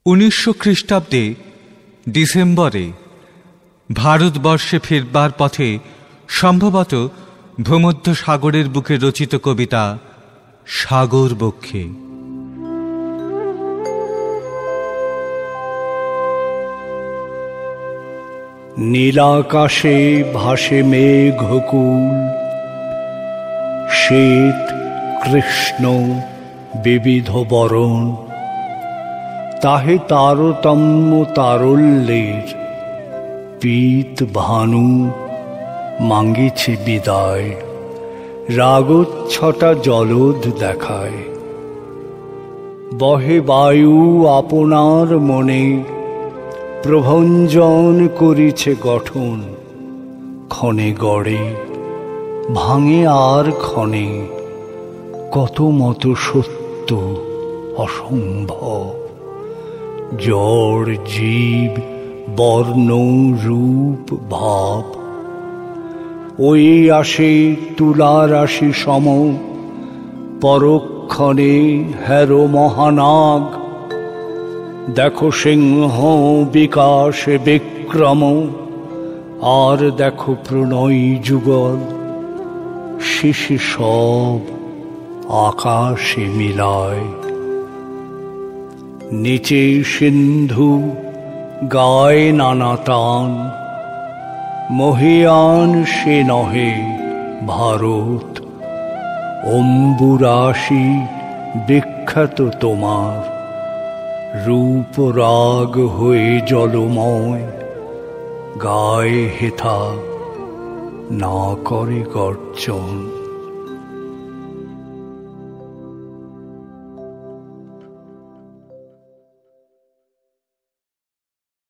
1900 খ্রিস্টাব্দে ডিসেম্বরে ভারতবর্ষে ফিরবার পথে সম্ভবত ভূমধ্য সাগরের বুকে রচিত কবিতা সাগর বক্ষে। নীলাকাশে ভাসে মেঘকুল, শ্বেত কৃষ্ণ বিবিধ বরণ, তাহে তারতম্য তারল্যের পীত ভানু মাঙ্গিছে বিদায়, রাগচ্ছটা জলদ দেখায়। বহে বায়ু আপনার মনে, প্রভঞ্জন করিছে গঠন, ক্ষণে গড়ে ভাঙে আর ক্ষণে, কত মত সত্য অসম্ভব। জড় জীব বর্ণ রূপ ভাব, ওই আসে তুলা রাশি সম, পরক্ষণে হেরো মহানাগ। দেখো সিংহ বিকাশে বিক্রম, আর দেখো প্রণয় যুগল, শিশি সব আকাশে মিলায়। নিচে সিন্ধু গায় নানা তান, মহিয়ান সে নহে ভারত। অম্বুরাশি বিখ্যাত তোমার, রূপ রাগ হয়ে জলময়, গায়ে হেথা না করে গর্জন।